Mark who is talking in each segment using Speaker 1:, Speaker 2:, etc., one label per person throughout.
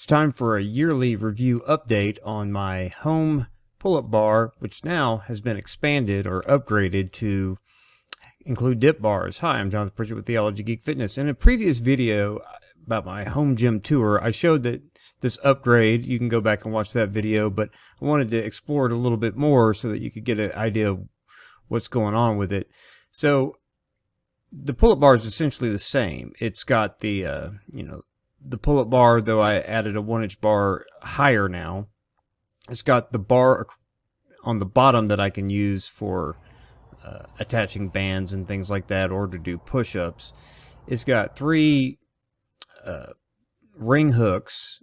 Speaker 1: It's time for a yearly review update on my home pull-up bar, which now has been expanded or upgraded to include dip bars. Hi, I'm Jonathan Pritchett with Theology, Geek, Fitness. In a previous video about my home gym tour, I showed that this upgrade, you can go back and watch that video, but I wanted to explore it a little bit more so that you could get an idea of what's going on with it. So the pull-up bar is essentially the same. It's got the, the pull-up bar, though I added a 1-inch bar higher now. It's got the bar on the bottom that I can use for attaching bands and things like that, or to do push-ups. It's got 3 ring hooks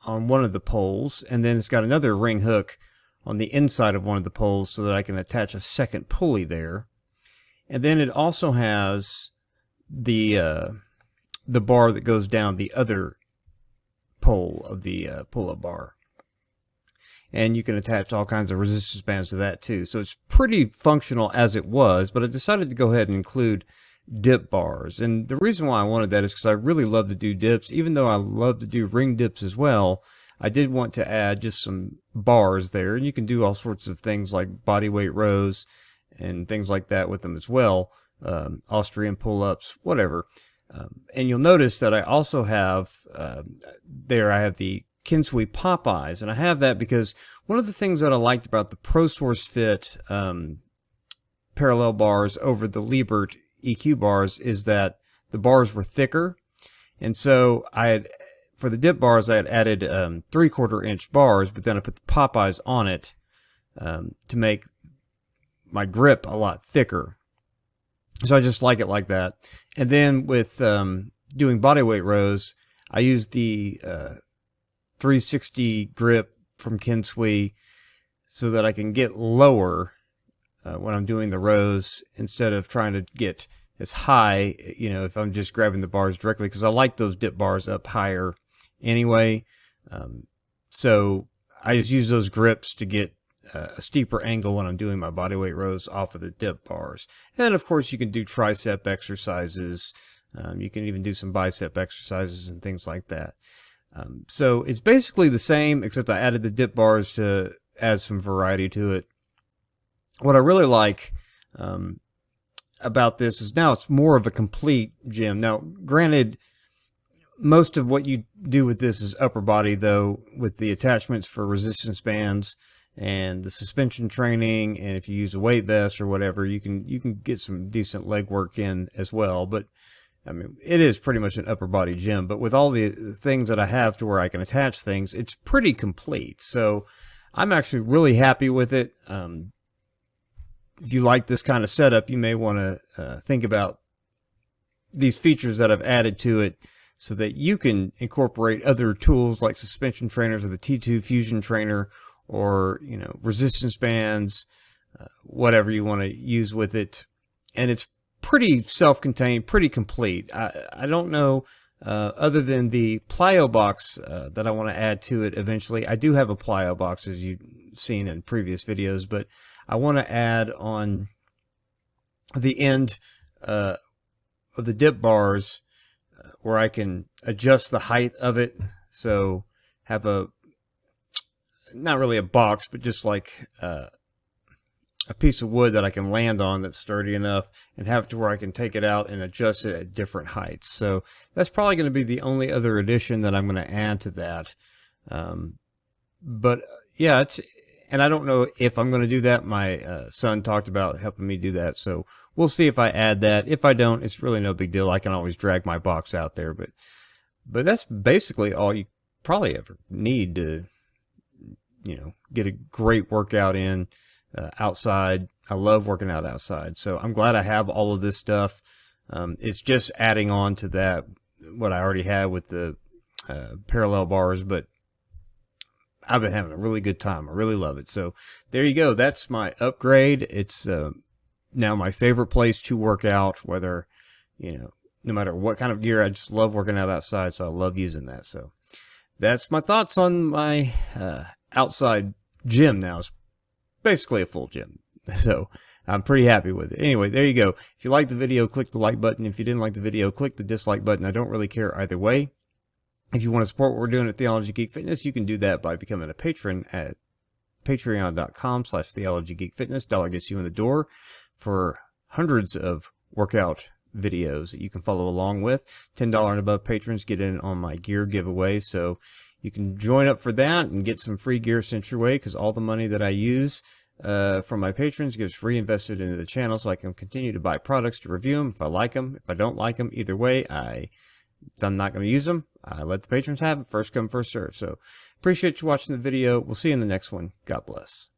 Speaker 1: on one of the poles, and then it's got another ring hook on the inside of one of the poles so that I can attach a second pulley there. And then it also has the bar that goes down the other pole of the pull-up bar. And you can attach all kinds of resistance bands to that too. So it's pretty functional as it was, but I decided to go ahead and include dip bars. And the reason why I wanted that is because I really love to do dips. Even though I love to do ring dips as well, I did want to add just some bars there. And you can do all sorts of things like body weight rows and things like that with them as well. Austrian pull-ups, whatever. And you'll notice that I also have, I have the Kinsui Popeyes, and I have that because one of the things that I liked about the ProSource Fit parallel bars over the Liebert EQ bars is that the bars were thicker, and so for the dip bars I had added 3/4 inch bars, but then I put the Popeyes on it to make my grip a lot thicker. So I just like it like that. And then with doing bodyweight rows, I use the 360 grip from Kinsui so that I can get lower when I'm doing the rows instead of trying to get as high, if I'm just grabbing the bars directly, because I like those dip bars up higher anyway. So I just use those grips to get a steeper angle when I'm doing my bodyweight rows off of the dip bars. And then, of course, you can do tricep exercises. You can even do some bicep exercises and things like that. So it's basically the same, except I added the dip bars to add some variety to it. What I really like about this is now it's more of a complete gym. Now, granted, most of what you do with this is upper body, though, with the attachments for resistance bands and the suspension training, and if you use a weight vest or whatever, you can get some decent leg work in as well. But I mean, it is pretty much an upper body gym, but with all the things that I have to where I can attach things, it's pretty complete. So I'm actually really happy with it. If you like this kind of setup, you may want to think about these features that I've added to it so that you can incorporate other tools like suspension trainers or the T2 Fusion Trainer, or resistance bands, whatever you want to use with it. And it's pretty self-contained, pretty complete. I don't know, other than the plyo box that I want to add to it eventually. I do have a plyo box, as you've seen in previous videos, but I want to add on the end of the dip bars where I can adjust the height of it. So have not really a box, but just like a piece of wood that I can land on that's sturdy enough, and have it to where I can take it out and adjust it at different heights. So that's probably going to be the only other addition that I'm going to add to that. But yeah, and I don't know if I'm going to do that. My son talked about helping me do that, so we'll see if I add that. If I don't, it's really no big deal. I can always drag my box out there, but that's basically all you probably ever need to get a great workout in outside. I love working out outside, so I'm glad I have all of this stuff. It's just adding on to that what I already had with the parallel bars, but I've been having a really good time. I really love it. So there you go. That's my upgrade. It's now my favorite place to work out, whether, no matter what kind of gear. I just love working out outside, so I love using that. So that's my thoughts on my outside gym now. It's basically a full gym. So I'm pretty happy with it. Anyway, there you go. If you liked the video, click the like button. If you didn't like the video, click the dislike button. I don't really care either way. If you want to support what we're doing at Theology Geek Fitness, you can do that by becoming a patron at patreon.com/theologygeekfitness. $1 gets you in the door for hundreds of workout videos that you can follow along with. $10 and above patrons get in on my gear giveaway, so you can join up for that and get some free gear sent your way, because all the money that I use from my patrons gets reinvested into the channel, so I can continue to buy products to review them if I like them. If I don't like them, either way, I'm not going to use them. I let the patrons have it. First come, first serve. So appreciate you watching the video. We'll see you in the next one. God bless.